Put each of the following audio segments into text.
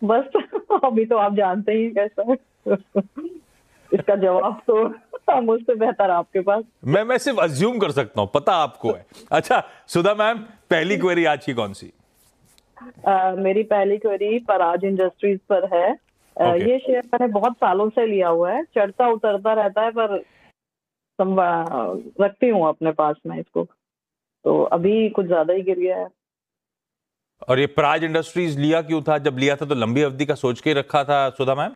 बस अभी तो आप जानते ही कैसा है। इसका जवाब तो मुझसे बेहतर आपके पास। मैं सिर्फ अज्यूम कर सकता हूं, पता आपको है। अच्छा सुधा मैम, पहली क्वेरी आज की कौन सी? मेरी पहली क्वेरी पराज इंडस्ट्रीज पर है। ओके। ये शेयर मैंने बहुत सालों से लिया हुआ है, चढ़ता उतरता रहता है, पर रखती हूँ अपने पास में इसको। तो अभी कुछ ज्यादा ही गिर गया है। और ये प्राज इंडस्ट्रीज लिया क्यों था? जब लिया था तो लंबी अवधि का सोच के ही रखा था सुधा मैम?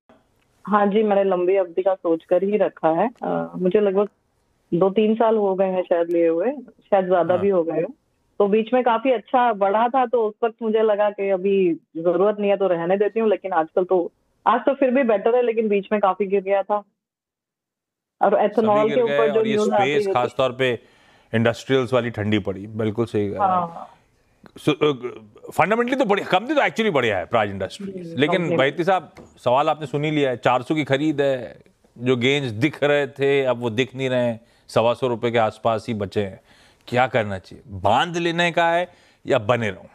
हाँ जी, मैंने लंबी अवधि का सोच कर ही रखा है। मुझे लगभग 2-3 साल हो गए हैं शायद लिए हुए, शायद ज्यादा भी हाँ। हो गए। तो बीच में काफी अच्छा बढ़ा था, तो उस वक्त मुझे लगा कि अभी जरूरत नहीं है तो रहने देती हूँ, लेकिन आजकल तो आज तो फिर भी बेटर है, लेकिन बीच में काफी गिर गया था। और सभी एथेनॉल गिर के गए ऊपर जो और ये न्यूज आती स्पेस रहती। खास तौर पे इंडस्ट्रियल्स वाली ठंडी पड़ी, बिल्कुल सही कह रहे हैं आप। हाँ। फंडामेंटली तो बढ़िया, कंपनी तो एक्चुअली बढ़िया है प्राज इंडस्ट्रीज, लेकिन कंपनी में। भाईती साहब सवाल आपने सुन ही लिया है। 400 की खरीद है, जो गेंस दिख रहे थे अब वो दिख नहीं रहे हैं, 125 रुपए के आसपास ही बचे हैं। क्या करना चाहिए, बांध लेने का है या बने रहो?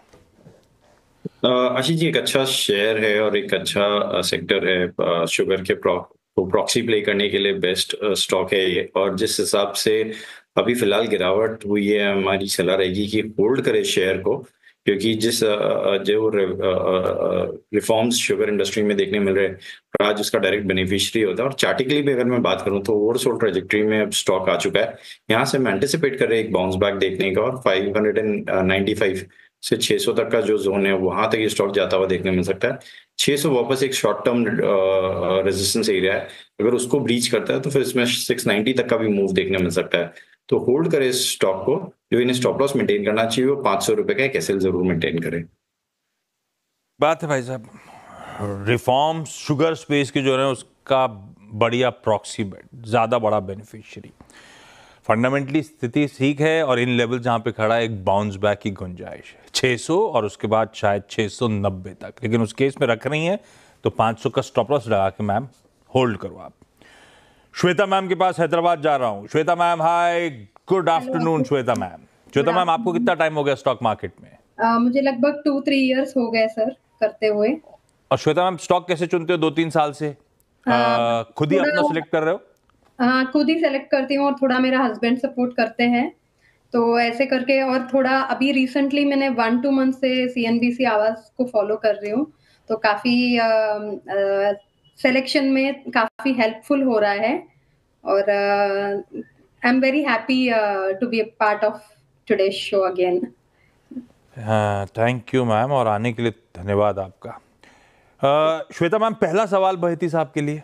आशीष जी, एक अच्छा शेयर है और एक अच्छा सेक्टर है। शुगर के प्रॉक्सी प्ले करने के लिए बेस्ट स्टॉक है ये। और जिस हिसाब से अभी फिलहाल गिरावट हुई है, हमारी सलाह रहेगी कि होल्ड करे शेयर को, क्योंकि जो रिफॉर्म्स शुगर इंडस्ट्री में देखने मिल रहे हैं, आज उसका डायरेक्ट बेनिफिशियरी होता है। और चार्टिकली भी अगर मैं बात करूं तो ओवरसोल्ड ट्रेजेक्टरी में अब स्टॉक आ चुका है। यहाँ से हम एंटिसिपेट कर रहे हैं एक बाउंस बैक देखने का, और 595 से 600 तक का जो जोन है वहां तक ये स्टॉक जाता हुआ देखने मिल सकता है। 600 वापस एक शॉर्ट टर्म रेजिस्टेंस एरिया है, अगर उसको ब्रीच करता है तो फिर इसमें 690 तक का भी मूव देखने मिल सकता है। तो होल्ड करे इस स्टॉक को। जो इन्हें स्टॉप लॉस मेंटेन करना चाहिए वो 500 रुपए का एक एसएल जरूर मेंटेन करे। बात है भाई साहब, रिफॉर्म्स शुगर स्पेस के जो है उसका बढ़िया प्रॉक्सी बेट, ज्यादा बड़ा बेनिफिशियरी। फंडामेंटली स्थिति ठीक है और इन लेवल जहां पे खड़ा है एक बाउंस बैक की गुंजाइश है 600 और उसके बाद शायद 690 तक, लेकिन उस केस में रख रही हैं तो 500 का स्टॉप लॉस लगा के मैम होल्ड करो आप। श्वेता मैम के पास हैदराबाद जा रहा हूं। Shweta ma'am hi, good afternoon. Shweta ma'am, Shweta ma'am आपको कितना टाइम हो गया स्टॉक मार्केट में? मुझे लगभग 2-3 इयर्स हो गए सर करते हुए। और श्वेता मैम स्टॉक कैसे चुनते हो 2-3 साल से? खुद ही अपना सिलेक्ट कर रहे हो? हाँ, खुद ही सेलेक्ट करती हूँ और थोड़ा मेरा हस्बैंड सपोर्ट करते हैं, तो ऐसे करके। और थोड़ा अभी रिसेंटली मैंने 1-2 मंथ से सीएनबीसी आवाज को फॉलो कर रही हूँ, तो काफी सिलेक्शन में काफी हेल्पफुल हो रहा है। और I am very happy to be a part of today show again. हाँ, थैंक यू मैम, और आने के लिए धन्यवाद आपका। श्वेता मैम, पहला सवाल बहती साहब के लिए।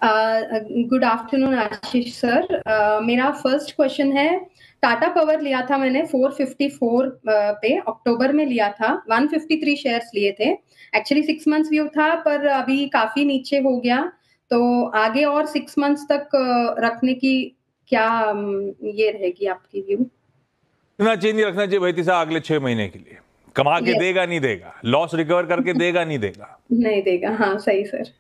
गुड आफ्टरनून आशीष सर। मेरा फर्स्ट क्वेश्चन है, टाटा पावर लिया था मैंने 454 पे, अक्टूबर में लिया था। 153 शेयर्स लिए थे, एक्चुअली 6 मंथ्स व्यू था, पर अभी काफी नीचे हो गया। तो आगे और 6 मंथ्स तक रखने की क्या ये रहेगी आपकी व्यू? इतना चेंज नहीं रखना चाहिए बहती साहब अगले 6 महीने के लिए। कमा के देगा नहीं देगा, लॉस रिकवर करके देगा नहीं देगा? नहीं देगा, हाँ सही सर।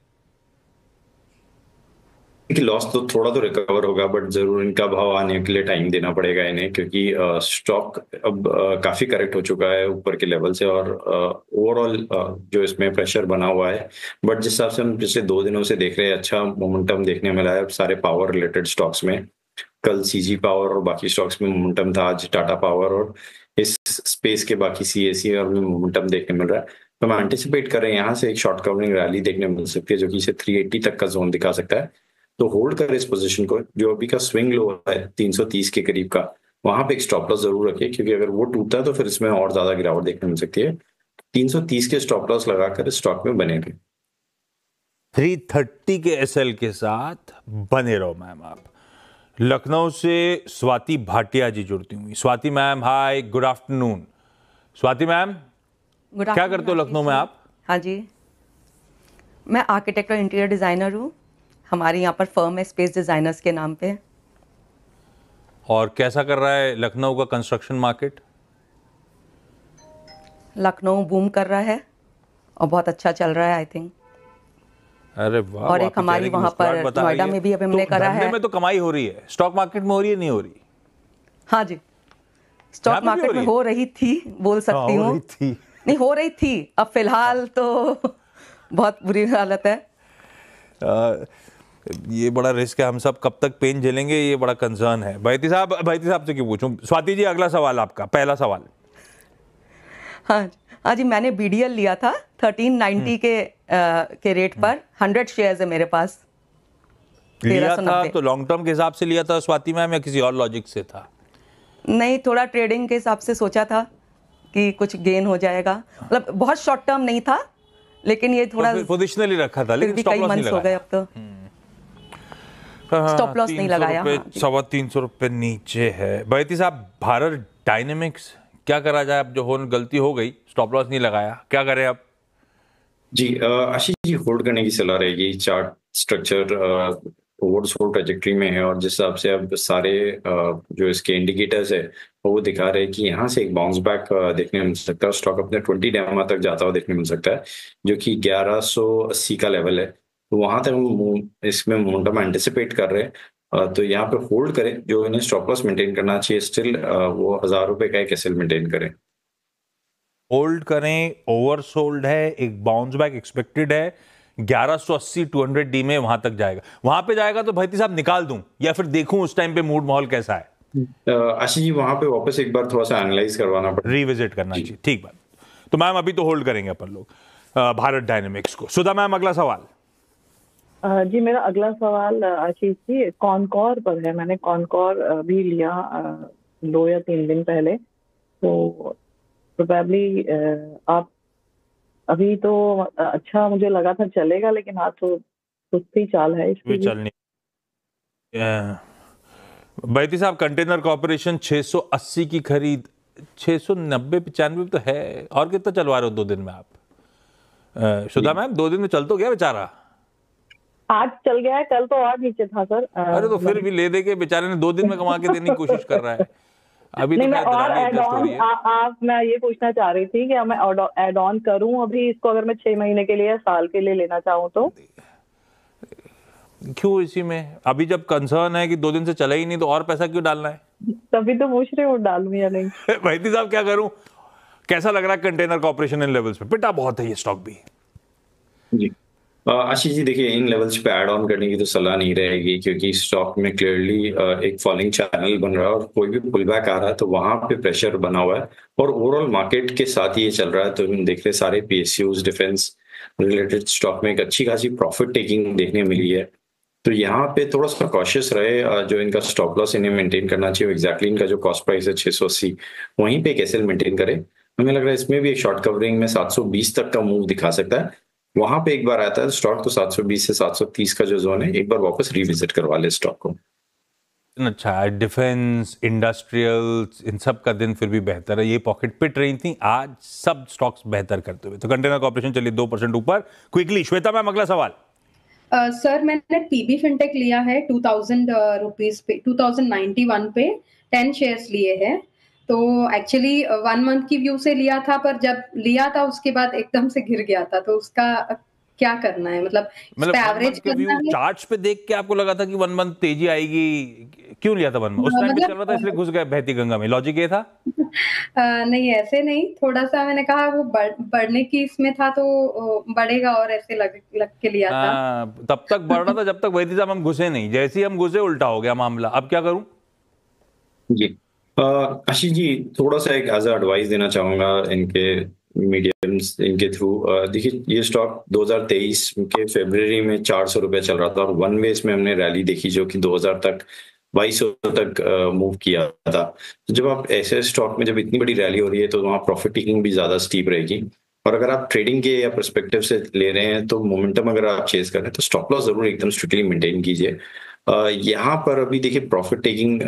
देखिए, लॉस तो थोड़ा तो रिकवर होगा, बट जरूर इनका भाव आने के लिए टाइम देना पड़ेगा इन्हें, क्योंकि स्टॉक अब काफी करेक्ट हो चुका है ऊपर के लेवल से, और ओवरऑल जो इसमें प्रेशर बना हुआ है। बट जिस हिसाब से हम पिछले 2 दिनों से देख रहे हैं, अच्छा मोमेंटम देखने मिला है सारे पावर रिलेटेड स्टॉक्स में। कल सीजी पावर और बाकी स्टॉक्स में मोमेंटम था, आज टाटा पावर और इस स्पेस के बाकी सीएससी और में मोमेंटम देखने मिल रहा है। तो हम एंटिसिपेट कर रहे हैं यहाँ से एक शॉर्ट कवरिंग रैली देखने मिल सकती है, जो कि इसे 380 तक का जोन दिखा सकता है। तो होल्ड कर इस पोजीशन को। जो अभी का स्विंग लो है 330 के करीब का, वहां पे एक स्टॉप लॉस जरूर रखिए, क्योंकि अगर वो टूटता है तो फिर इसमें और ज्यादा गिरावट देखने मिल सकती है। 330 के स्टॉप लॉस लगाकर इस स्टॉक में बने रहे। 330 के एसएल के साथ बने रहो मैम आप। लखनऊ से स्वाति भाटिया जी जुड़ती हुई। Swati ma'am hi, good afternoon. Swati ma'am, क्या करते हो लखनऊ में आप? हाँ जी, मैं आर्किटेक्ट और इंटीरियर डिजाइनर हूँ। हमारे यहाँ पर फर्म है स्पेस डिजाइनर्स के नाम पे। और कैसा कर रहा है लखनऊ का कंस्ट्रक्शन मार्केट? लखनऊ बूम कर रहा है और बहुत अच्छा चल रहा है आई थिंक। अरे वाह। और एक हमारी वहाँ पर नोएडा में भी अभी हमने करा है। धंधे में तो कमाई हो रही है, स्टॉक मार्केट में हो रही है नहीं हो रही? हाँ जी, स्टॉक मार्केट में हो रही थी, बोल सकती हूँ। नहीं हो रही थी, अब फिलहाल तो बहुत बुरी हालत है। ये बड़ा रिस्क है, हम सब कब तक पेन झेलेंगे, ये बड़ा कंसर्न है। भाईती साहब से क्यों पूछूं? स्वाति जी, अगला सवाल आपका, पहला सवाल। हाँ जी, मैंने BDL लिया था 1390 के रेट पर, 100 शेयर्स है मेरे पास। लिया था तो लॉन्ग टर्म के हिसाब से लिया था स्वाति मैम, या किसी और लॉजिक से था? नहीं, थोड़ा ट्रेडिंग के हिसाब से सोचा था कि कुछ गेन हो जाएगा, मतलब बहुत शॉर्ट टर्म नहीं था, लेकिन ये थोड़ा तो पोजिशनली रखा था, लेकिन स्टॉप लॉस नहीं लगाया। हो गए अब तो स्टॉप लॉस नहीं लगाया। 350 रुपए नीचे है। भाईती साहब, भारत डायनेमिक्स क्या करा जाए? अब जो गलती हो गई, स्टॉप लॉस नहीं लगाया, क्या करें अब? जी आशीष जी, होल्ड करने की सलाह रहेगी। Chart structure towards hold trajectory में है, और जिस हिसाब से अब सारे जो इसके इंडिकेटर्स है वो दिखा रहे हैं कि यहाँ से एक बाउंस बैक देखने मिल सकता है। स्टॉक अपने 20 डेमा तक जाता हुआ देखने मिल सकता है, जो कि 1180 का लेवल है। तो वहां तक हम इसमें मोमेंटम एंटिसिपेट कर रहे हैं। तो यहाँ पे होल्ड करें। जो इन्हें स्टॉप लॉस मेंटेन करना चाहिए स्टिल, वो 1000 रुपए का एक एसएल मेंटेन करें। होल्ड करें, ओवरसोल्ड है, एक बाउंस बैक एक्सपेक्टेड है, 1180 200 डी में वहां तक जाएगा। वहां पे जाएगा तो भाईती साहब निकाल दूं, या फिर देखूं उस टाइम पे मूड माहौल कैसा है? आशीष जी, वहां पे वापस एक बार थोड़ा सा एनालाइज करवाना पड़ेगा, रिविजिट करना चाहिए। ठीक बात। तो मैम अभी तो होल्ड करेंगे अपन लोग भारत डायनेमिक्स को। सुधा मैम, अगला सवाल। जी, मेरा अगला सवाल आशीष जी कॉनकॉर पर है। मैंने कॉनकॉर भी लिया 2 या 3 दिन पहले, तो प्रोबेबली आप अभी तो अच्छा मुझे लगा था चलेगा, लेकिन आज तो सुस्ती चाल है इसकी। चलनी। भाईती साहब, कंटेनर कॉर्पोरेशन 680 की खरीद, 690-95 तो है, और कितना चलवा रहे हो 2 दिन में आप? सुधा मैम, 2 दिन में चल तो गया बेचारा? आज चल गया है, कल तो और नीचे था सर। अरे तो फिर भी ले दे के बेचारे ने 2 दिन में कमा के देने की कोशिश कर रहा है। अभी नहीं, तो मैं और एड ऑन मैं ये पूछना चाह रही थी कि मैं एड ऑन करूं अभी इसको, अगर मैं 6 महीने के लिए या साल के लिए लेना चाहूं तो? क्यों इसी में? अभी जब कंसर्न है कि 2 दिन से चला ही नहीं, तो और पैसा क्यों डालना है? तभी तो पूछ रहे हो डालूं या नहीं। भाईती साहब, क्या करूं? कैसा लग रहा है कंटेनर कॉर्पोरेशन इन लेवल्स पे? पिटा बहुत है ये स्टॉक भी। जी आशीष जी, देखिए इन लेवल्स पे ऐड ऑन करने की तो सलाह नहीं रहेगी, क्योंकि स्टॉक में क्लियरली एक फॉलिंग चैनल बन रहा है, और कोई भी पुल बैक आ रहा है तो वहां पे प्रेशर बना हुआ है, और ओवरऑल मार्केट के साथ ये चल रहा है। तो हम देख रहे सारे PSUs डिफेंस रिलेटेड स्टॉक में एक अच्छी खासी प्रॉफिट टेकिंग देखने मिली है। तो यहाँ पे थोड़ा सा कॉशियस रहे। जो इनका स्टॉप लॉस इन्हें मेंटेन करना चाहिए, एग्जैक्टली इनका जो कॉस्ट प्राइस है 680, वहीं पे एक एसएल मेंटेन करे। हमें लग रहा है इसमें भी एक शॉर्ट कवरिंग में 720 तक का मूव दिखा सकता है। वहां पे एक बार आता है स्टॉक तो 720 से 730 का जो जोन है, एक बार वापस रिविजिट करवा ले स्टॉक को। अच्छा, डिफेंस, इंडस्ट्रियल, इन सब का दिन फिर भी बेहतर है। ये पॉकेट पिट रही थी, आज सब स्टॉक्स बेहतर करते हुए। तो कंटेनर कॉर्पोरेशन चलिए 2% ऊपर। क्विकली श्वेता मैम, अगला सवाल। सर, मैंने PB फिनटेक लिया है 2000 रुपीज पे, 2091 पे 10 शेयर्स लिए हैं। तो एक्चुअली 1 मंथ की व्यू से लिया था, पर जब लिया था उसके बाद एकदम से गिर गया था, तो उसका क्या करना है? मतलब एवरेज करना है? चार्ट्स पे देख के आपको लगा था कि 1 मंथ तेजी आएगी, क्यों लिया था 1 मंथ? उस टाइम पे चल रहा था इसलिए घुस गए बहती गंगा में, लॉजिक ये था? नहीं, ऐसे नहीं, थोड़ा सा मैंने कहा वो बढ़ने की इसमें था तो बढ़ेगा, और ऐसे लग के लिया था। तब तक बढ़ रहा था जब तक भाईती साहब हम घुसे नहीं। जैसे ही हम घुसे उल्टा हो गया मामला। अब क्या करूं? जी आशीष जी, थोड़ा सा एक एज एडवाइस देना चाहूंगा इनके मीडियम्स इनके थ्रू। देखिए, ये स्टॉक 2023 के फरवरी में 400 रुपए चल रहा था, और 1 वे में हमने रैली देखी जो कि 2000 तक 2200 तक मूव किया था। तो जब आप ऐसे स्टॉक में जब इतनी बड़ी रैली हो रही है, तो वहाँ प्रॉफिट टेकिंग भी ज्यादा स्टीप रहेगी। और अगर आप ट्रेडिंग के या पर्सपेक्टिव से ले रहे हैं, तो मोमेंटम अगर आप चेज कर रहे हैं तो स्टॉप लॉस जरूर एकदम स्ट्रिक्टली मेंटेन कीजिए। यहाँ पर अभी देखिए प्रॉफिट टेकिंग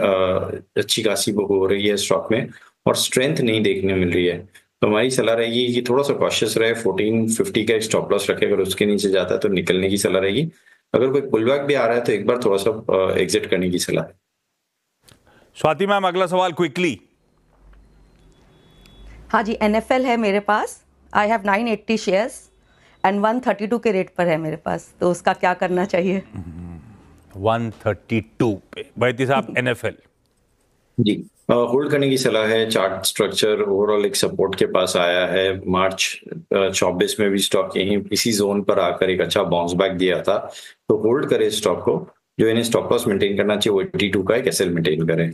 अच्छी खासी हो रही है स्टॉक में, और स्ट्रेंथ नहीं देखने मिल रही है। तो हमारी सलाह रहेगी कि थोड़ा सा कॉशियस रहे, 1450 का एक स्टॉप लॉस रखे। अगर उसके नीचे जाता है तो निकलने की सलाह रहेगी। अगर कोई पुलबैक भी आ रहा है तो एक बार थोड़ा सा एग्जिट करने की सलाह है। स्वाति मैम, अगला सवाल क्विकली। हाँ जी, NFL है मेरे पास। आई हैव 980 शेयर्स एंड 132 के रेट पर है मेरे पास, तो उसका क्या करना चाहिए? 132 पे भाईती साहब, NFL। जी होल्ड करने की सलाह है। चार्ट स्ट्रक्चर ओवरऑल एक सपोर्ट के पास आया है। मार्च 24 में भी स्टॉक यहीं इसी जोन पर आकर एक अच्छा बाउंस बैक दिया था, तो होल्ड करें स्टॉक को। जो इन्हें स्टॉप लॉस मेंटेन करना चाहिए वो 82 का एक एसएल मेंटेन करें।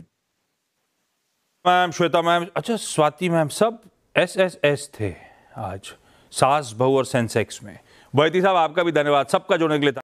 मैम, श्वेता मैम, अच्छा स्वाति मैम, सब एसएसएस थे आज, सास बहू और सेंसेक्स में। वैती साहब आपका भी धन्यवाद सबका जुड़ने के लिए।